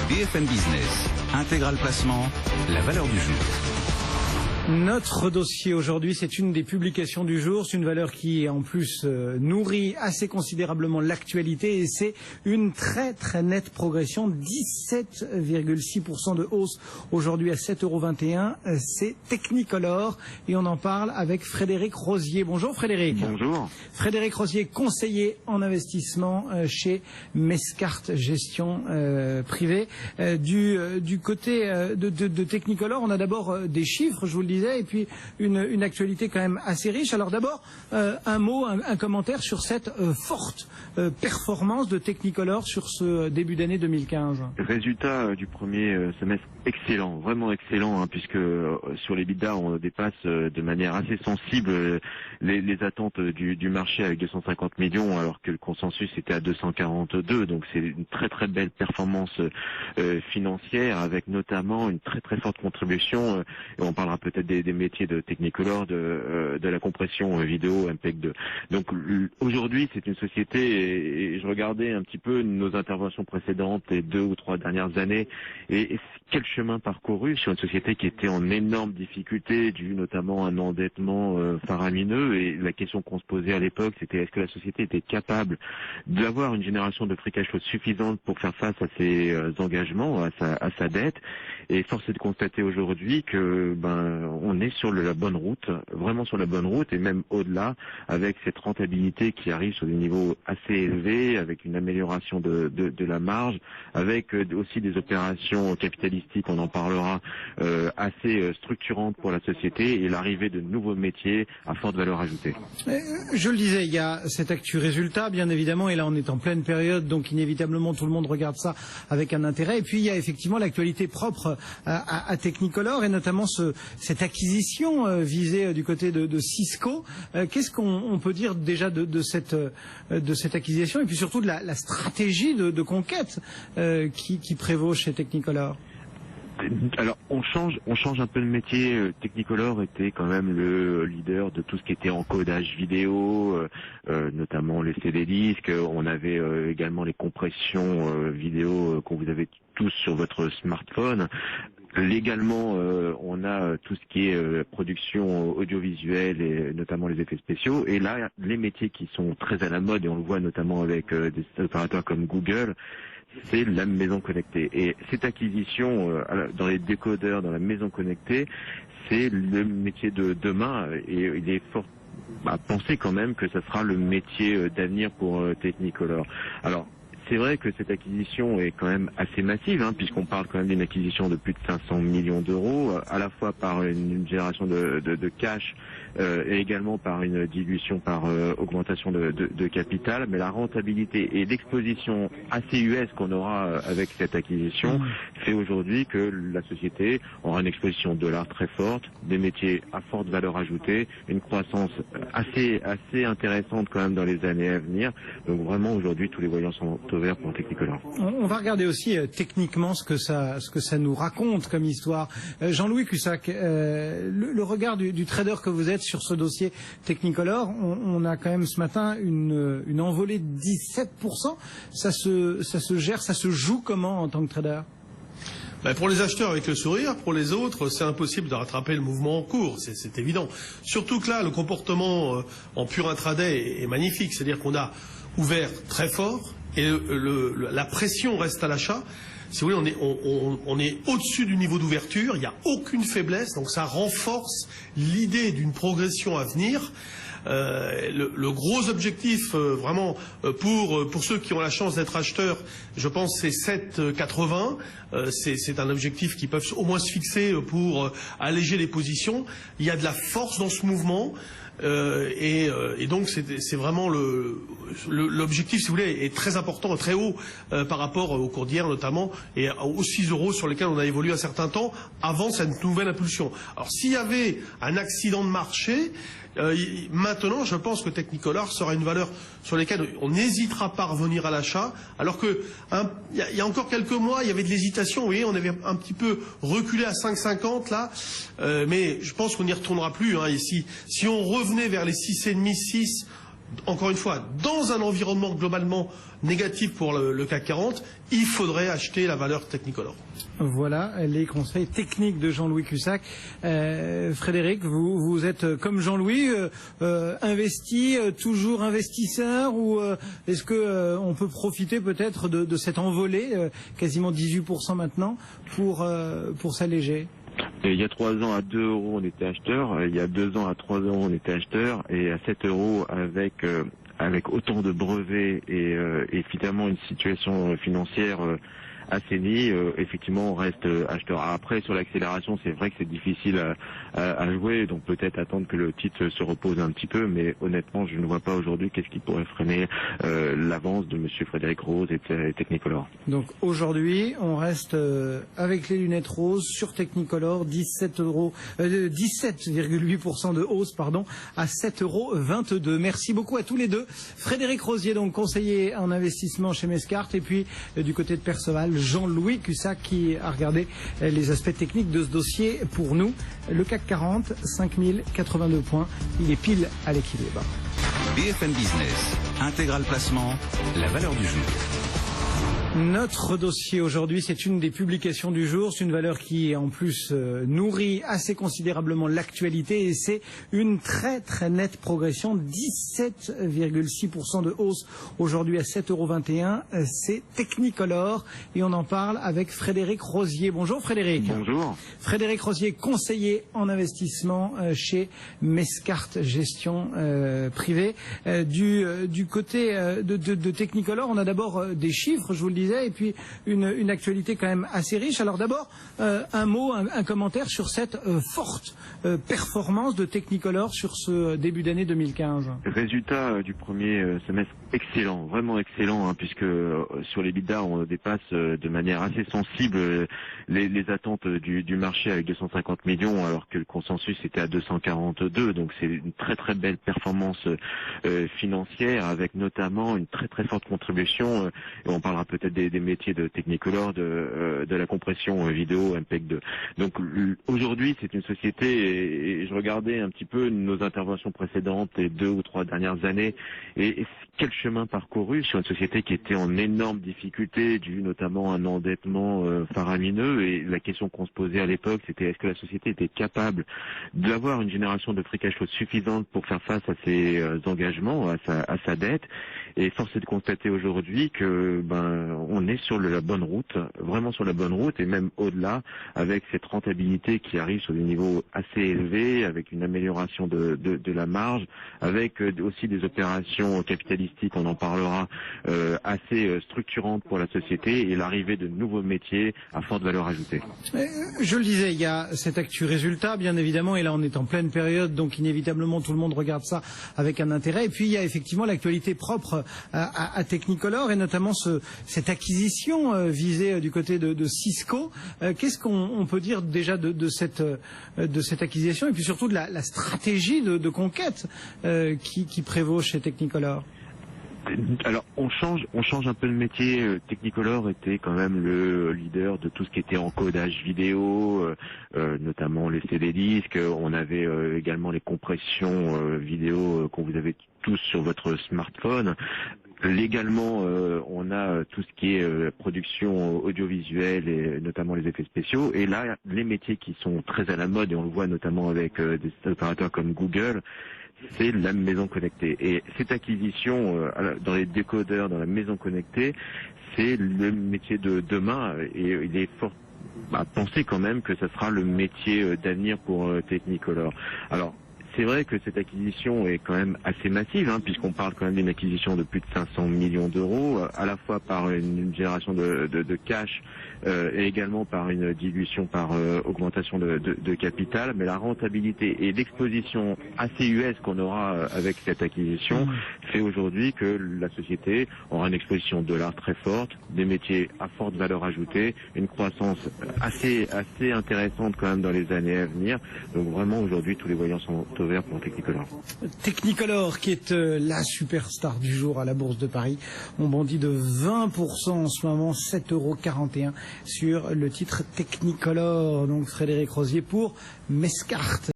BFM Business, Intégral Placement, la valeur du jour. Notre dossier aujourd'hui, c'est une des publications du jour. C'est une valeur qui, en plus, nourrit assez considérablement l'actualité et c'est une très très nette progression. 17,6% de hausse aujourd'hui à 7,21 €. C'est Technicolor et on en parle avec Frédéric Rosier. Bonjour Frédéric. Bonjour. Frédéric Rosier, conseiller en investissement chez Mescart Gestion Privée. Du côté de Technicolor, on a d'abord des chiffres, je vous le dis, et puis une actualité quand même assez riche. Alors d'abord, un mot, un commentaire sur cette forte performance de Technicolor sur ce début d'année 2015. Résultat du premier semestre excellent, vraiment excellent, puisque sur les bidas on dépasse de manière assez sensible les attentes du marché avec 250 millions alors que le consensus était à 242, donc c'est une très très belle performance financière avec notamment une très très forte contribution, et on parlera peut-être des métiers de Technicolor, de la compression vidéo MPEG-2. Donc aujourd'hui c'est une société, et je regardais un petit peu nos interventions précédentes les 2 ou 3 dernières années, et quel chemin parcouru sur une société qui était en énorme difficulté, dû notamment à un endettement faramineux, et la question qu'on se posait à l'époque c'était est-ce que la société était capable d'avoir une génération de free cash flow suffisante pour faire face à ses engagements, à sa dette, et force est de constater aujourd'hui que on est sur la bonne route, vraiment sur la bonne route, et même au-delà, avec cette rentabilité qui arrive sur des niveaux assez élevés, avec une amélioration de la marge, avec aussi des opérations capitalistiques, on en parlera, assez structurantes pour la société, et l'arrivée de nouveaux métiers à forte valeur ajoutée. Je le disais, il y a cet actu résultat, bien évidemment, et là on est en pleine période, donc inévitablement tout le monde regarde ça avec un intérêt. Et puis il y a effectivement l'actualité propre à Technicolor, et notamment cette acquisition visée du côté de Cisco. Qu'est-ce qu'on peut dire déjà de cette acquisition, et puis surtout de la stratégie de conquête qui prévaut chez Technicolor? Alors on change un peu de métier. Technicolor était quand même le leader de tout ce qui était encodage vidéo, notamment les CD-disques. On avait également les compressions vidéo que vous avez tous sur votre smartphone. Légalement, on a tout ce qui est production audiovisuelle et notamment les effets spéciaux. Et là, les métiers qui sont très à la mode, et on le voit notamment avec des opérateurs comme Google, c'est la maison connectée. Et cette acquisition dans les décodeurs, dans la maison connectée, c'est le métier de demain, et il est fort à penser quand même que ça sera le métier d'avenir pour Technicolor. Alors, c'est vrai que cette acquisition est quand même assez massive, puisqu'on parle quand même d'une acquisition de plus de 500 millions d'euros, à la fois par une génération de cash et également par une dilution par augmentation de capital. Mais la rentabilité et l'exposition assez US qu'on aura avec cette acquisition fait aujourd'hui que la société aura une exposition dollar très forte, des métiers à forte valeur ajoutée, une croissance assez intéressante quand même dans les années à venir. Donc vraiment aujourd'hui tous les voyants sont vert pour Technicolor. On va regarder aussi techniquement ce que ça nous raconte comme histoire. Jean-Louis Cussac, le regard du trader que vous êtes sur ce dossier Technicolor, on a quand même ce matin une envolée de 17%. Ça se gère, ça se joue comment en tant que trader? Pour les acheteurs avec le sourire, pour les autres, c'est impossible de rattraper le mouvement en cours, c'est évident. Surtout que là, le comportement en pur intraday est magnifique, c'est-à-dire qu'on a ouvert très fort, et la pression reste à l'achat. Si vous voulez, on est au-dessus du niveau d'ouverture, il n'y a aucune faiblesse, donc ça renforce l'idée d'une progression à venir. Le gros objectif vraiment pour ceux qui ont la chance d'être acheteurs, je pense c'est 7,80. C'est un objectif qui peuvent au moins se fixer pour alléger les positions. Il y a de la force dans ce mouvement. Et donc c'est vraiment l'objectif, si vous voulez, est très important, très haut par rapport au cours d'hier notamment, et aux 6 € sur lesquels on a évolué un certain temps avant cette nouvelle impulsion. Alors s'il y avait un accident de marché, maintenant je pense que Technicolor sera une valeur sur laquelle on n'hésitera pas à revenir à l'achat, alors que il y a encore quelques mois il y avait de l'hésitation, vous voyez, on avait un petit peu reculé à 5,50 là, mais je pense qu'on n'y retournera plus ici. Si on revenait vers les 6,5, 6, encore une fois, dans un environnement globalement négatif pour le CAC 40, il faudrait acheter la valeur Technicolor. Voilà les conseils techniques de Jean-Louis Cussac. Frédéric, vous êtes comme Jean-Louis, investi, toujours investisseur, ou est-ce que on peut profiter peut-être de cette envolée, quasiment 18% maintenant, pour s'alléger? Et il y a 3 ans à 2 euros on était acheteur, il y a 2 ans à 3 euros on était acheteur, et à 7 euros avec autant de brevets et finalement une situation financière assainie, effectivement on reste acheteur. Après sur l'accélération, c'est vrai que c'est difficile à jouer, donc peut-être attendre que le titre se repose un petit peu, mais honnêtement je ne vois pas aujourd'hui qu'est-ce qui pourrait freiner l'avance de monsieur Frédéric Rose et Technicolor. Donc aujourd'hui on reste avec les lunettes roses sur Technicolor, 17,8% de hausse à 7,22 €. Merci beaucoup à tous les deux. Frédéric Rosier, donc conseiller en investissement chez Mescart, et puis du côté de Perceval, Jean-Louis Cussac qui a regardé les aspects techniques de ce dossier pour nous. Le CAC 40, 5082 points, il est pile à l'équilibre. BFM Business, intégral placement, la valeur du jour. Notre dossier aujourd'hui, c'est une des publications du jour. C'est une valeur qui, en plus, nourrit assez considérablement l'actualité, et c'est une très très nette progression, 17,6% de hausse aujourd'hui à 7,21 €. C'est Technicolor et on en parle avec Frédéric Rosier. Bonjour Frédéric. Bonjour. Frédéric Rosier, conseiller en investissement chez Mescart Gestion Privée. Du côté de Technicolor, on a d'abord des chiffres, je vous le dis, et puis une actualité quand même assez riche. Alors d'abord, un mot, un commentaire sur cette forte performance de Technicolor sur ce début d'année 2015. Résultat du premier semestre excellent, vraiment excellent, puisque sur les bidas on dépasse de manière assez sensible les attentes du marché avec 250 millions, alors que le consensus était à 242, donc c'est une très très belle performance financière, avec notamment une très très forte contribution, et on parlera peut-être des métiers de Technicolor, de la compression vidéo MPEG-2. Donc aujourd'hui c'est une société, et je regardais un petit peu nos interventions précédentes les 2 ou 3 dernières années, et quel chemin parcouru sur une société qui était en énorme difficulté, dû notamment à un endettement faramineux, et la question qu'on se posait à l'époque, c'était est-ce que la société était capable d'avoir une génération de free cash flow suffisante pour faire face à ses engagements, à sa dette. Et force est de constater aujourd'hui que on est sur la bonne route, vraiment sur la bonne route, et même au-delà, avec cette rentabilité qui arrive sur des niveaux assez élevés, avec une amélioration de la marge, avec aussi des opérations capitalistiques, on en parlera, assez structurantes pour la société, et l'arrivée de nouveaux métiers à forte valeur ajoutée. Je le disais, il y a cet actu résultat, bien évidemment, et là on est en pleine période, donc inévitablement tout le monde regarde ça avec un intérêt. Et puis il y a effectivement l'actualité propre à Technicolor, et notamment cette acquisition visée du côté de Cisco. Qu'est-ce qu'on peut dire déjà de cette acquisition, et puis surtout de la stratégie de conquête qui prévaut chez Technicolor? Alors on change un peu de métier. Technicolor était quand même le leader de tout ce qui était encodage vidéo, notamment les CD disques. On avait également les compressions vidéo qu'on vous avez tous sur votre smartphone. Légalement, on a tout ce qui est production audiovisuelle, et notamment les effets spéciaux. Et là, les métiers qui sont très à la mode, et on le voit notamment avec des opérateurs comme Google, c'est la maison connectée. Et cette acquisition dans les décodeurs, dans la maison connectée, c'est le métier de demain, et il est fort à penser quand même que ça sera le métier d'avenir pour Technicolor. Alors, c'est vrai que cette acquisition est quand même assez massive, puisqu'on parle quand même d'une acquisition de plus de 500 millions d'euros, à la fois par une génération de cash, et également par une dilution, par augmentation de capital. Mais la rentabilité et l'exposition assez US qu'on aura avec cette acquisition fait aujourd'hui que la société aura une exposition dollar très forte, des métiers à forte valeur ajoutée, une croissance assez intéressante quand même dans les années à venir. Donc vraiment aujourd'hui tous les voyants sont ouverts pour Technicolor. Technicolor, qui est la superstar du jour à la Bourse de Paris. On bondit de 20% en ce moment, 7,41 € sur le titre Technicolor. Donc Frédéric Rosier pour Mescart.